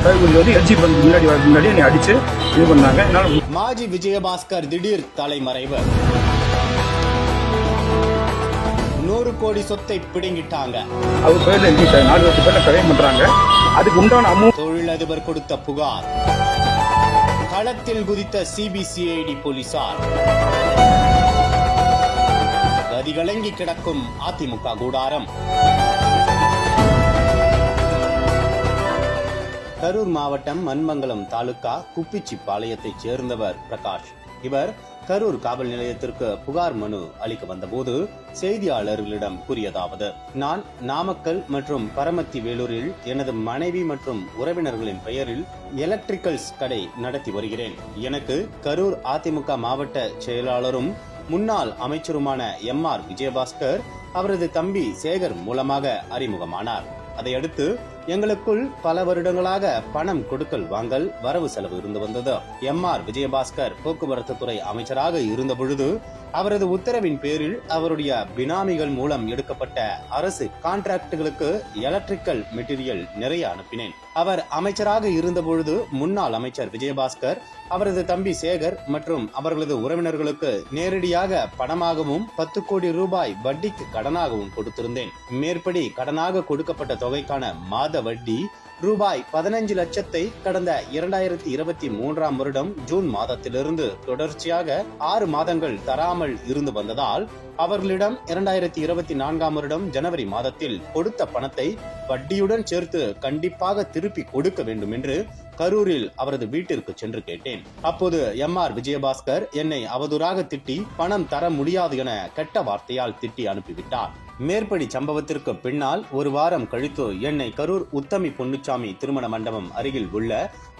வந்து எல்ஜி பந்து முன்னாடி என்னை அடிச்சு இது பண்ணாங்க. மாஜி விஜயபாஸ்கர் திடீர் தலைமறைவு. 100 கோடி சொத்தை பிடுங்கிட்டாங்க. அவர் பேர்ல 4 லட்சம் பேர்ல கரையம் பண்றாங்க. அதுக்கு உண்டான தொழிலதிபர் கொடுத்த புகார். களத்தில் குதித்த சிபிசிஐடி போலீசார். கதிகலங்கி கிடக்கும் அதிமுக கூடாரம். கரூர் மாவட்டம் மண்மங்கலம் தாலுகா குப்பிச்சிப்பாளையத்தைச் சேர்ந்தவர் பிரகாஷ். இவர் கரூர் காவல் நிலையத்திற்கு புகார் மனு அளிக்க வந்தபோது செய்தியாளர்களிடம் கூறியதாவது: நான் நாமக்கல் மற்றும் பரமத்தி வேலூரில் எனது மனைவி மற்றும் உறவினர்களின் பெயரில் எலக்ட்ரிக்கல்ஸ் கடை நடத்தி வருகிறேன். எனக்கு கரூர் அதிமுக மாவட்ட செயலாளரும் முன்னாள் அமைச்சருமான MR விஜயபாஸ்கர் அவரது தம்பி சேகர் மூலமாக அறிமுகமானார். அதையடுத்து எங்களுக்குள் பல வருடங்களாக பணம் கொடுக்கல் வாங்கல் வரவு செலவு இருந்து வந்தது. MR விஜயபாஸ்கர் போக்குவரத்து துறை அமைச்சராக இருந்த பொழுது அவரது உத்தரவின் பேரில் அவருடைய பினாமிகள் மூலம் எடுக்கப்பட்ட அரசு கான்ட்ராக்டுகளுக்கு எலக்ட்ரிக்கல் மெட்டீரியல் நிறைய அனுப்பினேன். அவர் அமைச்சராக இருந்த பொழுது முன்னாள் அமைச்சர் விஜயபாஸ்கர் அவரது தம்பி சேகர் மற்றும் அவர்களது உறவினர்களுக்கு நேரடியாக பணமாகவும் 10 கோடி ரூபாய் வட்டிக்கு கடனாகவும் கொடுத்திருந்தேன். மேற்படி கடனாக கொடுக்கப்பட்ட தொகைக்கான மாத வட்டி ரூபாய் 15 லட்சத்தை கடந்த 2023ஆம் வருடம் ஜூன் மாதத்திலிருந்து தொடர்ச்சியாக 6 மாதங்கள் தராமல் இருந்து வந்ததால் அவர்களிடம் 2024ஆம் வருடம் ஜனவரி மாதத்தில் கொடுத்த பணத்தை வட்டியுடன் சேர்த்து கண்டிப்பாக திருப்பி கொடுக்க வேண்டும் என்று கரூரில் அவரது வீட்டிற்கு சென்று கேட்டேன். அப்போது MR விஜயபாஸ்கர் என்னை அவதூறாக திட்டி பணம் தர முடியாது என கெட்ட வார்த்தையால் திட்டி அனுப்பிவிட்டார். மேற்படி சம்பவத்திற்கு பின்னால் ஒரு வாரம் கழித்து என்னை கரூர் உத்தமி பொன்னுச்சாமி திருமண மண்டபம் அருகில் உள்ள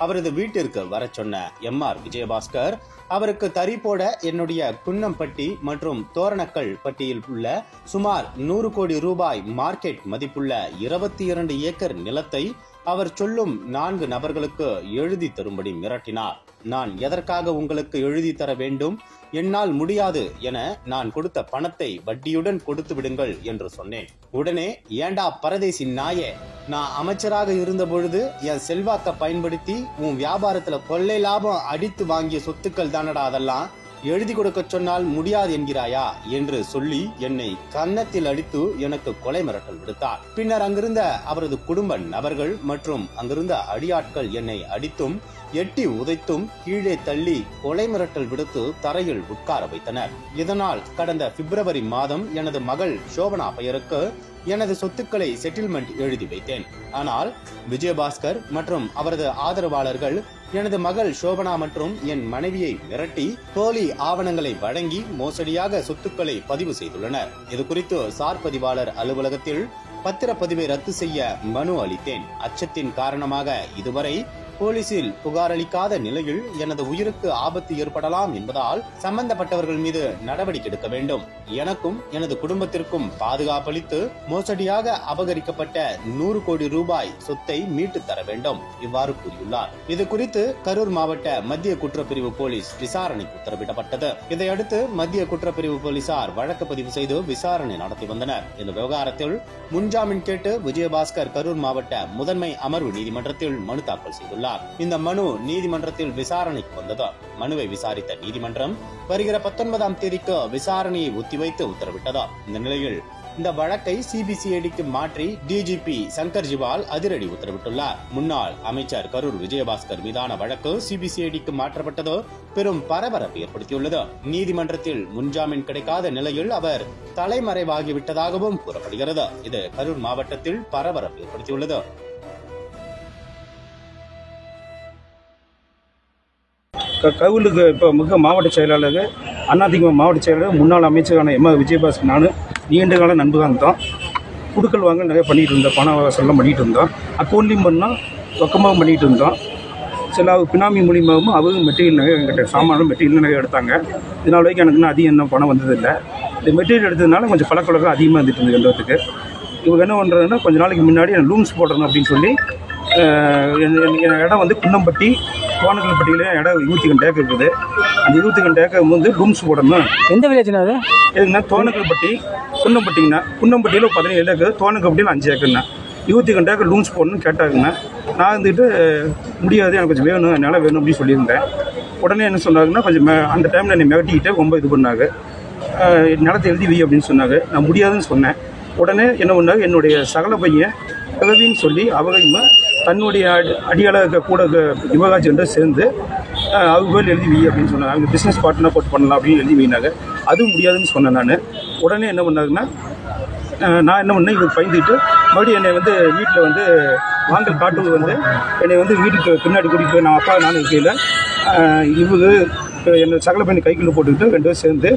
அவரது வீட்டிற்கு வர சொன்ன MR விஜயபாஸ்கர் அவருக்கு தறி போட என்னுடைய குன்னம்பட்டி மற்றும் தோரணக்கல் பட்டியில் உள்ள சுமார் 100 கோடி ரூபாய் மார்க்கெட் மதிப்புள்ள 22 ஏக்கர் நிலத்தை அவர் சொல்லும் 4 நபர்களுக்கு எழுதி தரும்படி மிரட்டினார். நான் எதற்காக உங்களுக்கு எழுதி தர வேண்டும்? என்னால் முடியாது என நான் கொடுத்த பணத்தை வட்டியுடன் கொடுத்து விடுங்கள் என்று சொன்னேன். உடனே ஏண்டா பரதேசி நாயே, நான் அமைச்சராக இருந்த பொழுது என் செல்வாக்க பயன்படுத்தி உன் வியாபாரத்துல கொள்ளை லாபம் அடித்து வாங்கிய சொத்துக்கள் தானடா அதெல்லாம், எழுதி கொடுக்க சொன்னால் முடியாது என்கிறாயா என்று சொல்லி என்னை கன்னத்தில் அடித்து எனக்கு கொலை மிரட்டல் விடுத்தார். பின்னர் அங்கிருந்த அவரது குடும்ப நபர்கள் மற்றும் அங்கிருந்த அடியாட்கள் என்னை அடித்தும் எட்டி உதைத்தும் கீழே தள்ளி கொலை மிரட்டல் விடுத்து தரையில் உட்கார வைத்தனர். இதனால் கடந்த பிப்ரவரி மாதம் எனது மகள் சோபனா பெயருக்கு எனது சொத்துக்களை செட்டில்மெண்ட் எழுதி வைத்தேன். ஆனால் விஜயபாஸ்கர் மற்றும் அவரது ஆதரவாளர்கள் எனது மகள் சோபனா மற்றும் என் மனைவியை மிரட்டி போலி ஆவணங்களை வழங்கி மோசடியாக சொத்துக்களை பதிவு செய்துள்ளனர். இது குறித்து சார் பதிவாளர் அலுவலகத்தில் பத்திரப்பதிவை ரத்து செய்ய மனு அளித்தேன். அச்சத்தின் காரணமாக இதுவரை போலீசில் புகார் அளிக்காத நிலையில் எனது உயிருக்கு ஆபத்து ஏற்படலாம் என்பதால் சம்பந்தப்பட்டவர்கள் மீது நடவடிக்கை எடுக்க வேண்டும். எனக்கும் எனது குடும்பத்திற்கும் பாதுகாப்பளித்து மோசடியாக அபகரிக்கப்பட்ட 100 கோடி ரூபாய் சொத்தை மீட்டு தர வேண்டும், இவ்வாறு கூறியுள்ளார். இது குறித்து கரூர் மாவட்ட மத்திய குற்றப்பிரிவு போலீஸ் விசாரணைக்கு உத்தரவிடப்பட்டது. இதையடுத்து மத்திய குற்றப்பிரிவு போலீசார் வழக்கு பதிவு செய்து விசாரணை நடத்தி வந்தனர். இந்த விவகாரத்தில் முன்ஜாமீன் கேட்டு விஜயபாஸ்கர் கரூர் மாவட்ட முதன்மை அமர்வு நீதிமன்றத்தில் மனு தாக்கல் செய்துள்ளார். இந்த மனு நீதிமன்றத்தில் விசாரணைக்கு வந்தது. மனுவை விசாரித்த நீதிமன்றம் வருகிற 19ஆம் தேதிக்கு விசாரணையை ஒத்திவைத்து உத்தரவிட்டது. இந்த நிலையில் இந்த வழக்கை சிபிசிஐடிக்கு மாற்றி டிஜிபி சங்கர் ஜிவால் அதிரடி உத்தரவிட்டுள்ளார். முன்னாள் அமைச்சர் கரூர் விஜயபாஸ்கர் மீதான வழக்கு சிபிசிஐடிக்கு மாற்றப்பட்டது பெரும் பரபரப்பு ஏற்படுத்தியுள்ளது. நீதிமன்றத்தில் முன்ஜாமீன் கிடைக்காத நிலையில் அவர் தலைமறைவாகிவிட்டதாகவும் கூறப்படுகிறது. இது கரூர் மாவட்டத்தில் பரபரப்பு ஏற்படுத்தியுள்ளது. கவுலுக்கு இப்போ மிக மாவட்ட செயலாளர் அதிமுக மாவட்ட செயலாளர் முன்னாள் அமைச்சரான MR விஜயபாஸ்கர் நான் நீண்ட கால நண்பராக இருந்தோம். குடுக்கல் வாங்க நிறைய பண்ணிகிட்டு இருந்தோம். பண வசூலாம் பண்ணிகிட்டு இருந்தோம். அக்கௌண்ட்லையும் பண்ணோம், ரொக்கமாகவும் பண்ணிகிட்டு இருந்தோம். சில பினாமி மூலியமாகவும் அவரும் மெட்டீரியல் நிறைய எங்கிட்ட சாமானும் மெட்டீரியல் நிறைய எடுத்தாங்க. இதனால் வரைக்கும் எனக்கு இன்னும் அதிகம் என்ன பணம் வந்ததில்லை. இந்த மெட்டீரியல் எடுத்ததுனால கொஞ்சம் பழக்கவழக்கம் அதிகமாக இருந்துட்டு இருந்தது ரெண்டுத்துக்கு. இவங்க என்ன பண்ணுறதுன்னா கொஞ்ச நாளைக்கு முன்னாடி லூம்ஸ் போடுறேன் அப்படின்னு சொல்லி என் இடம் வந்து குன்னம்பட்டி கோணக்கல்பட்டியில் இடம் 22 ஏக்கர் இருக்குது. அந்த 22 ஏக்கர் வந்து ரூம்ஸ் போடணும். எந்த வில்லேஜ்னா அது? எதுக்குன்னா தோணக்கல்பட்டி குன்னம்பட்டிங்கண்ணா. குன்னம்பட்டியில் 17 ஏக்கர், தோணக்கல்பட்டியில் 5 ஏக்கர்ண்ணா. 22,000 லூன்ஸ் போடணும்னு கேட்டாங்க. நான் வந்துட்டு முடியாது, எனக்கு கொஞ்சம் வேணும், என்னால் வேணும் அப்படின்னு சொல்லியிருந்தேன். உடனே என்ன சொன்னாங்கன்னா, கொஞ்சம் அந்த டைமில் என்னை மிரட்டிக்கிட்டு ரொம்ப இது பண்ணாங்க. நிலத்தை எழுதி வை அப்படின்னு சொன்னாங்க. நான் முடியாதுன்னு சொன்னேன். உடனே என்ன பண்ணாங்க, என்னுடைய சகல பையன் உதவின்னு சொல்லி அவகையும் தன்னுடைய அடியாள கூட யுவராஜ் என்று சேர்ந்து அவங்க பேர் எழுதி வை அப்படின்னு சொன்னாங்க. அவங்க பிஸ்னஸ் பார்ட்னர் போட்டு பண்ணலாம் அப்படின்னு எழுதி வைனாங்க. அதுவும் முடியாதுன்னு சொன்னேன் நான். உடனே என்ன பண்ணாங்கன்னா, நான் என்ன பண்ணேன், இவங்க பயந்துட்டு மறுபடியும் என்னை வந்து வீட்டில் வந்து வாங்கல் காட்டுவது வந்து என்னை வந்து வீட்டுக்கு பின்னாடி கூட்டிகிட்டு போய் நான் அப்பா நானும் இருக்கையில் இவங்க என்னை சகல பையனை கைக்குள்ளே போட்டுக்கிட்டு 2 பேரும் சேர்ந்து